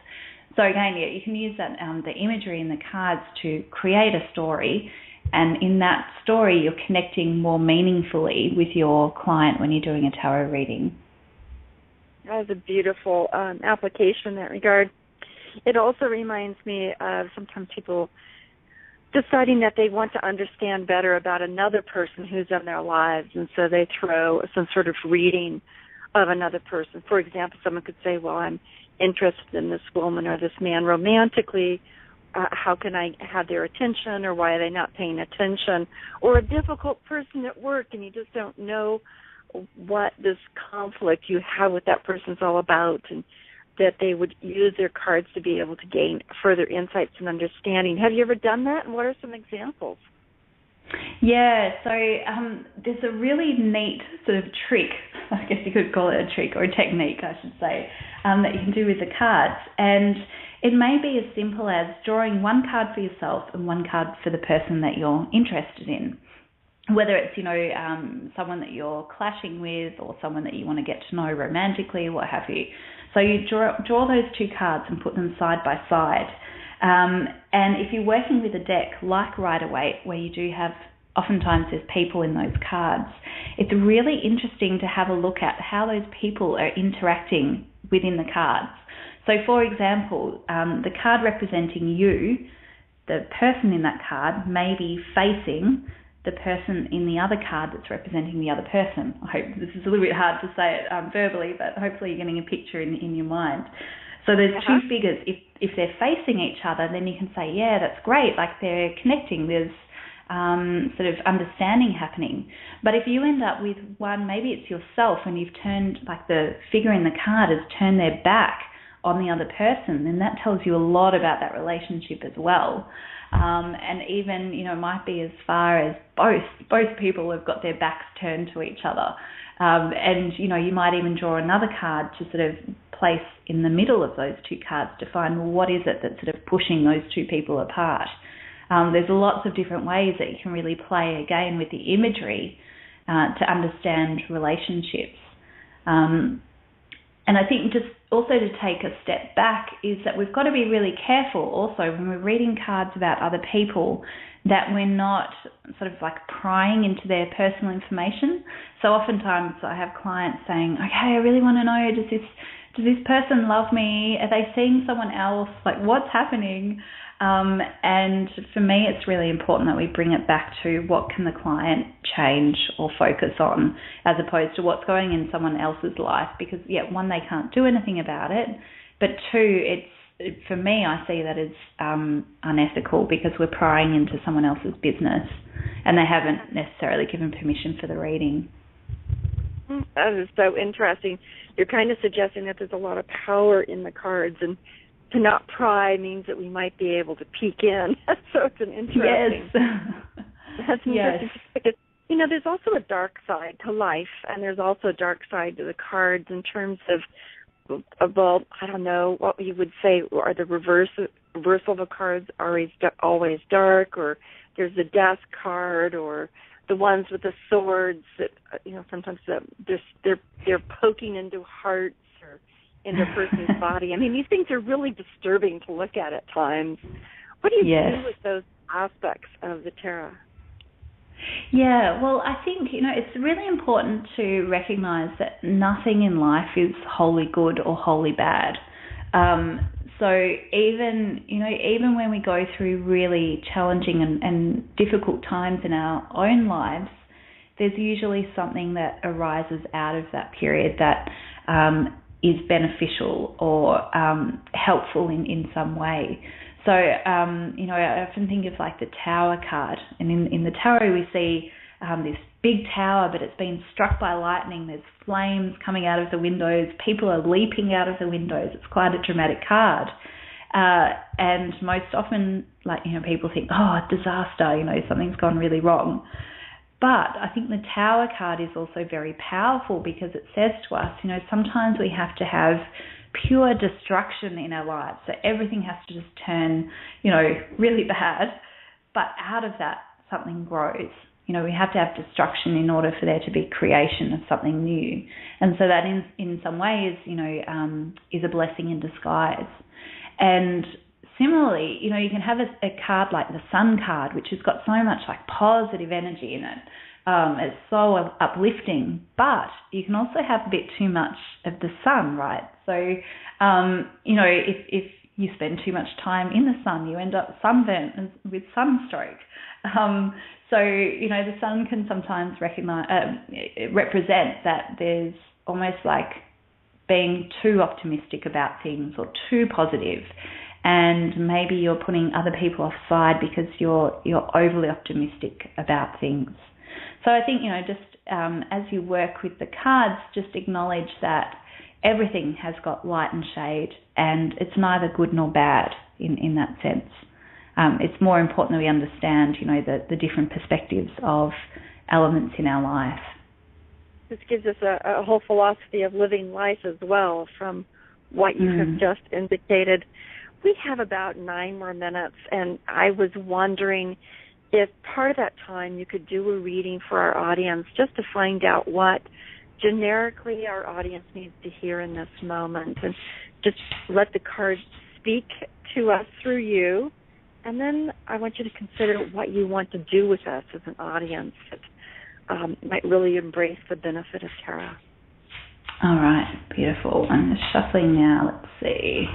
So again, yeah, you can use that the imagery in the cards to create a story, and in that story you're connecting more meaningfully with your client when you're doing a tarot reading. That was a beautiful application in that regard. It also reminds me of sometimes people deciding that they want to understand better about another person who's in their lives, and so they throw some sort of reading of another person. For example, someone could say, well, I'm interested in this woman or this man romantically. How can I have their attention, or why are they not paying attention? Or a difficult person at work, and you just don't know what this conflict you have with that person is all about, and that they would use their cards to be able to gain further insights and understanding. Have you ever done that, and what are some examples? Yeah, so there's a really neat sort of trick, I guess you could call it a trick, or a technique, I should say, that you can do with the cards. And it may be as simple as drawing one card for yourself and one card for the person that you're interested in. Whether it's, someone that you're clashing with, or someone that you want to get to know romantically, what have you. So you draw those two cards and put them side by side. And if you're working with a deck like Rider-Waite, where you do have, oftentimes there's people in those cards, it's really interesting to have a look at how those people are interacting within the cards. So for example, the card representing you, the person in that card may be facing the person in the other card that's representing the other person. I hope this is a little bit hard to say it verbally, but hopefully you're getting a picture in your mind. So there's two figures. If they're facing each other, then you can say, yeah, that's great, like they're connecting, there's sort of understanding happening. But if you end up with one, maybe it's yourself, and you've turned, like the figure in the card has turned their back on the other person, then that tells you a lot about that relationship as well. And even, might be as far as both people have got their backs turned to each other. And, you might even draw another card to sort of place in the middle of those two cards to find, well, what is it that's sort of pushing those two people apart. There's lots of different ways that you can really play a game with the imagery to understand relationships. And I think just also to take a step back is that we've got to be really careful also when we're reading cards about other people that we're not sort of like prying into their personal information. So oftentimes I have clients saying, okay, I really want to know, does this person love me? Are they seeing someone else? Like, what's happening? And for me, it's really important that we bring it back to what can the client change or focus on, as opposed to what's going in someone else's life. Because, one, they can't do anything about it, but two, for me, I see that as unethical, because we're prying into someone else's business and they haven't necessarily given permission for the reading. That is so interesting. You're kind of suggesting that there's a lot of power in the cards, and to not pry means that we might be able to peek in. So it's an interesting. Yes. That's an interesting perspective. There's also a dark side to life, and there's also a dark side to the cards in terms of well, I don't know what you would say are the reversal of the cards always dark, or there's the death card, or the ones with the swords that sometimes they're poking into hearts or into a person's body. I mean, these things are really disturbing to look at times. What do you do with those aspects of the tarot? Yeah, well, I think, it's really important to recognize that nothing in life is wholly good or wholly bad. So even when we go through really challenging and difficult times in our own lives, there's usually something that arises out of that period that is beneficial or helpful in some way. So, I often think of like the Tower card, and in the tarot we see this big tower, but it's been struck by lightning. There's flames coming out of the windows. People are leaping out of the windows. It's quite a dramatic card. And most often, people think, oh, disaster, something's gone really wrong. But I think the Tower card is also very powerful, because it says to us, sometimes we have to have pure destruction in our lives. So everything has to just turn, really bad. But out of that, something grows. We have to have destruction in order for there to be creation of something new. And so that in some ways, is a blessing in disguise. And similarly, you can have a card like the Sun card, which has got so much like positive energy in it. It's so uplifting, but you can also have a bit too much of the sun, right? So, if you spend too much time in the sun, you end up sunburnt with sunstroke. So, the sun can sometimes represent that there's almost like being too optimistic about things or too positive, and maybe you're putting other people offside because you're overly optimistic about things. So I think, just as you work with the cards, just acknowledge that everything has got light and shade, and it's neither good nor bad in that sense. It's more important that we understand, the different perspectives of elements in our life. This gives us a whole philosophy of living life as well from what you have just indicated. We have about 9 more minutes, and I was wondering if part of that time you could do a reading for our audience just to find out what generically our audience needs to hear in this moment, and just let the cards speak to us through you. And then I want you to consider what you want to do with us as an audience that might really embrace the benefit of tarot. All right, beautiful. I'm just shuffling now. Let's see.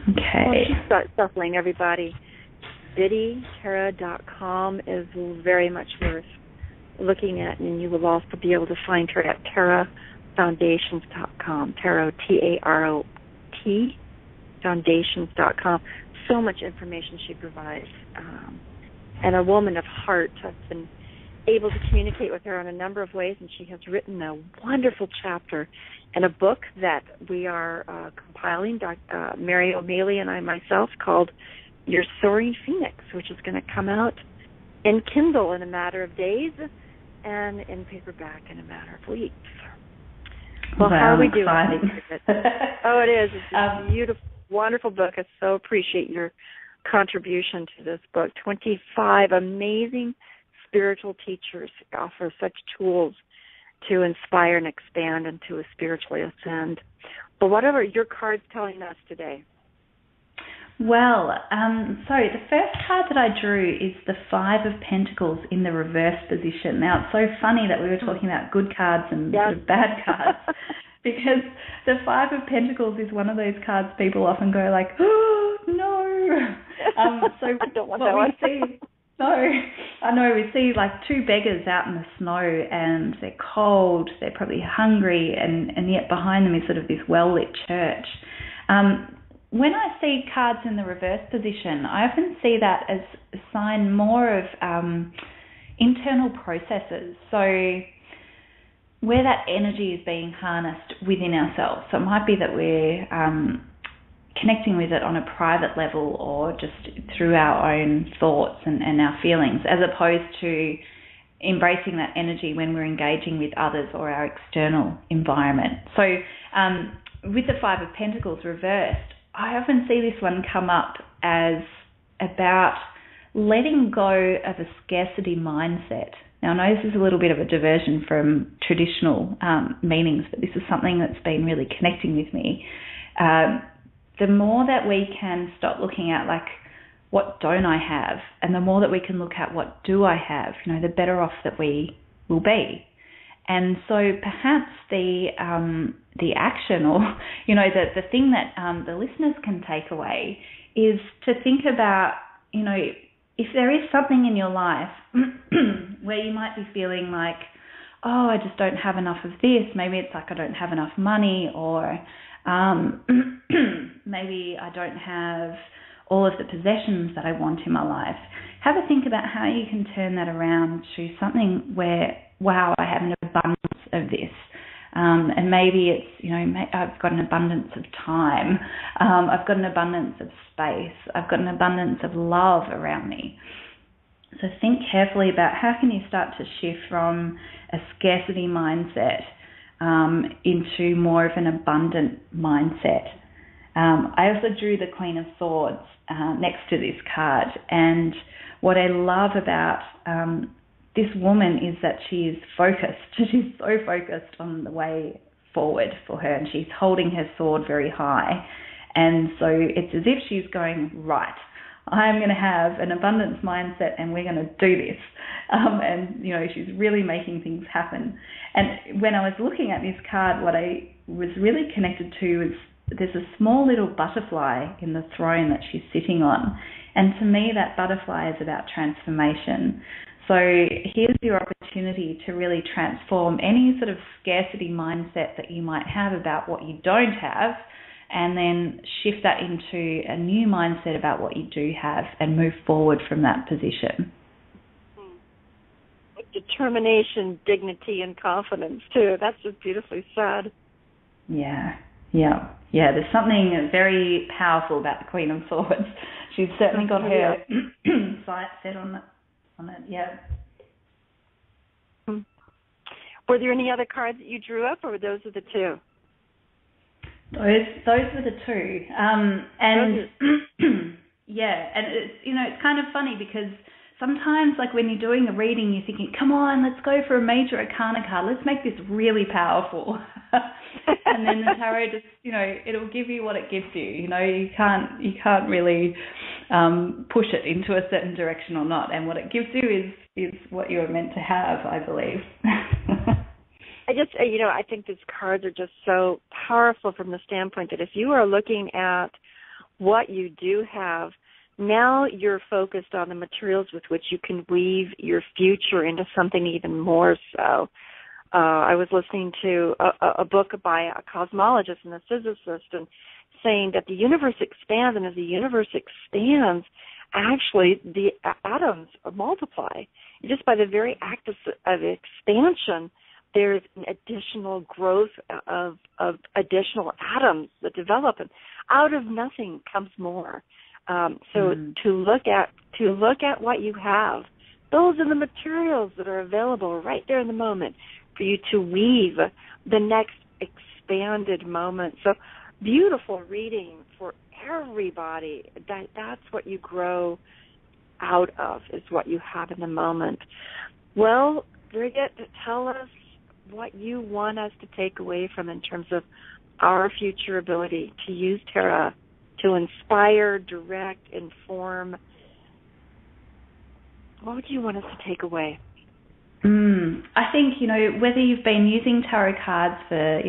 Okay. Well, start shuffling, everybody. BiddyTara.com is very much worth looking at, and you will also be able to find her at TaraFoundations.com. Tarot, T-A-R-O-T, Foundations.com. So much information she provides. And a woman of heart. I've been able to communicate with her in a number of ways, and she has written a wonderful chapter in a book that we are compiling, Mary O'Malley and I myself, called Your Soaring Phoenix, which is going to come out in Kindle in a matter of days and in paperback in a matter of weeks. Well, how are we doing? Oh, it is. It's a beautiful, wonderful book. I so appreciate your contribution to this book. 25 amazing spiritual teachers offer such tools to inspire and expand and to spiritually ascend. But whatever your card's telling us today. Well, so the first card that I drew is the 5 of Pentacles in the reverse position. Now, it's so funny that we were talking about good cards and sort of bad cards, because the 5 of Pentacles is one of those cards people often go like, oh, no. So I don't want what that one. We see, no, I know, we see like 2 beggars out in the snow, and they're cold, they're probably hungry, and yet behind them is sort of this well-lit church. When I see cards in the reverse position, I often see that as a sign more of internal processes. So where that energy is being harnessed within ourselves. So it might be that we're connecting with it on a private level or just through our own thoughts and our feelings, as opposed to embracing that energy when we're engaging with others or our external environment. So with the 5 of Pentacles reversed, I often see this one come up as about letting go of a scarcity mindset. Now, I know this is a little bit of a diversion from traditional meanings, but this is something that's been really connecting with me. The more that we can stop looking at, like, what don't I have, and the more that we can look at what do I have, the better off that we will be. And so perhaps the action, or the thing that the listeners can take away is to think about, if there is something in your life where you might be feeling like, oh, I just don't have enough of this. Maybe it's like I don't have enough money, or maybe I don't have all of the possessions that I want in my life. Have a think about how you can turn that around to something where, wow, I have an abundance of this. And maybe it's, I've got an abundance of time. I've got an abundance of space. I've got an abundance of love around me. So think carefully about how can you start to shift from a scarcity mindset into more of an abundant mindset. I also drew the Queen of Swords next to this card, and what I love about this woman is that she is focused. She's so focused on the way forward for her, and she's holding her sword very high. And so it's as if she's going, right, I'm going to have an abundance mindset and we're going to do this. And, she's really making things happen. And when I was looking at this card, what I was really connected to was there's a small little butterfly in the throne that she's sitting on. And to me, that butterfly is about transformation. So here's your opportunity to really transform any sort of scarcity mindset that you might have about what you don't have, and then shift that into a new mindset about what you do have and move forward from that position. Determination, dignity, and confidence, too. That's just beautifully said. Yeah. There's something very powerful about the Queen of Swords. She's certainly got her sight set on it. Yeah. Were there any other cards that you drew up, or were those the two? Those were the two. And it's kind of funny because sometimes, like when you're doing a reading, you're thinking, come on, let's go for a major arcana card. Let's make this really powerful. And then the tarot just, it'll give you what it gives you. You can't really push it into a certain direction or not. And what it gives you is what you were meant to have, I believe. I think these cards are just so powerful from the standpoint that if you are looking at what you do have, now you're focused on the materials with which you can weave your future into something even more so. I was listening to a book by a cosmologist and a physicist and saying that the universe expands, and as the universe expands, actually the atoms multiply. Just by the very act of expansion, there's an additional growth of additional atoms that develop, and out of nothing comes more. To look at what you have, those are the materials that are available right there in the moment for you to weave the next expanded moment. So beautiful reading for everybody. That's what you grow out of, is what you have in the moment. Well, Brigit, tell us what you want us to take away from in terms of our future ability to use tarot to inspire, direct, inform. What would you want us to take away? I think, whether you've been using tarot cards for,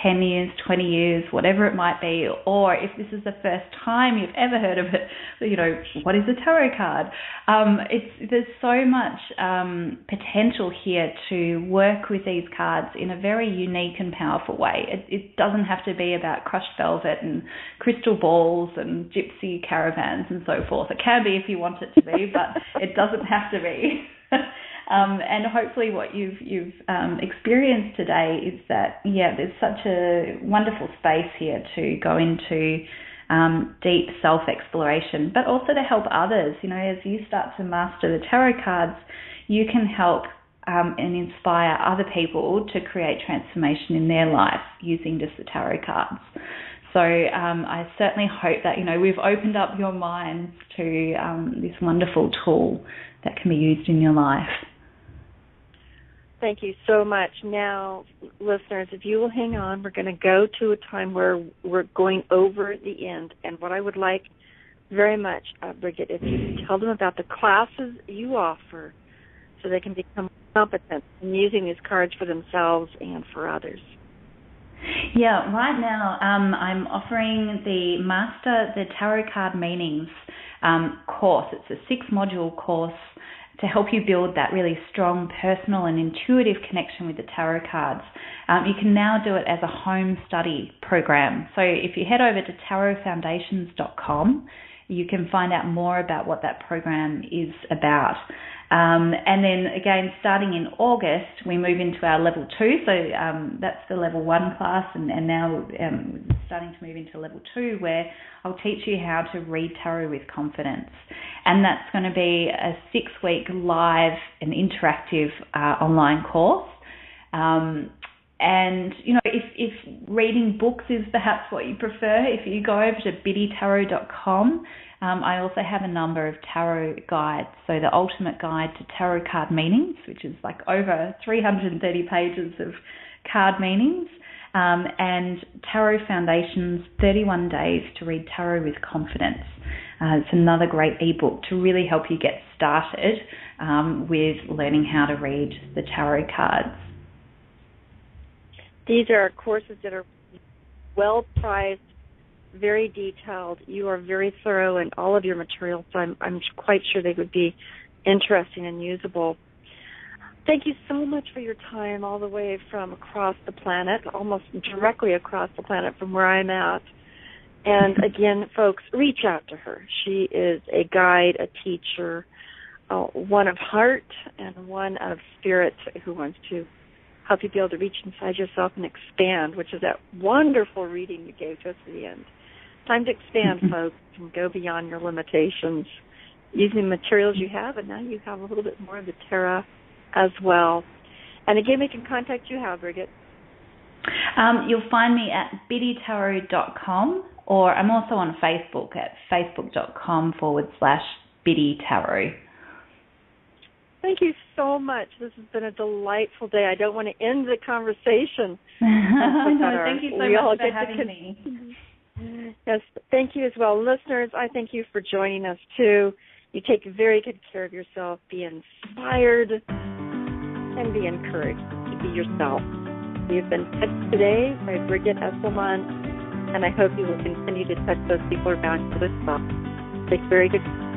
10 years, 20 years, whatever it might be, or if this is the first time you've ever heard of it, what is a tarot card? There's so much potential here to work with these cards in a very unique and powerful way. It doesn't have to be about crushed velvet and crystal balls and gypsy caravans and so forth. It can be if you want it to be, but it doesn't have to be. And hopefully what you've experienced today is that, there's such a wonderful space here to go into deep self-exploration, but also to help others. As you start to master the tarot cards, you can help and inspire other people to create transformation in their life using just the tarot cards. So I certainly hope that, we've opened up your minds to this wonderful tool that can be used in your life. Thank you so much. Now, listeners, if you will hang on, we're going to go to a time where we're going over the end. And what I would like very much, Brigit, if you tell them about the classes you offer so they can become competent in using these cards for themselves and for others. Yeah, right now I'm offering the Master the Tarot Card Meanings course. It's a 6-module course to help you build that really strong personal and intuitive connection with the tarot cards. You can now do it as a home study program. So if you head over to tarotfoundations.com, you can find out more about what that program is about. And then again, starting in August, we move into our level 2. So that's the level 1 class, and now starting to move into level 2, where I'll teach you how to read tarot with confidence. And that's going to be a 6-week live and interactive online course. And, if reading books is perhaps what you prefer, if you go over to biddytarot.com, I also have a number of tarot guides. So the Ultimate Guide to Tarot Card Meanings, which is like over 330 pages of card meanings, and Tarot Foundations, 31 Days to Read Tarot with Confidence. It's another great ebook to really help you get started with learning how to read the tarot cards. These are courses that are well priced, very detailed. You are very thorough in all of your materials, so I'm quite sure they would be interesting and usable. Thank you so much for your time all the way from across the planet, almost directly across the planet from where I'm at. And again, folks, reach out to her. She is a guide, a teacher, one of heart and one of spirit who wants to help you be able to reach inside yourself and expand, which is that wonderful reading you gave to us at the end. Time to expand, folks, and go beyond your limitations using the materials you have, and now you have a little bit more of the tarot as well. And again, we can contact you how, Brigit? You'll find me at biddytarot.com, or I'm also on Facebook at facebook.com/biddytarot. Thank you so much. This has been a delightful day. I don't want to end the conversation. No, thank you so much for having me. Yes, thank you as well. Listeners, I thank you for joining us, too. You take very good care of yourself. Be inspired and be encouraged to be yourself. You've been touched today by Brigit Esselmont, and I hope you will continue to touch those people around you as well. Take very good care.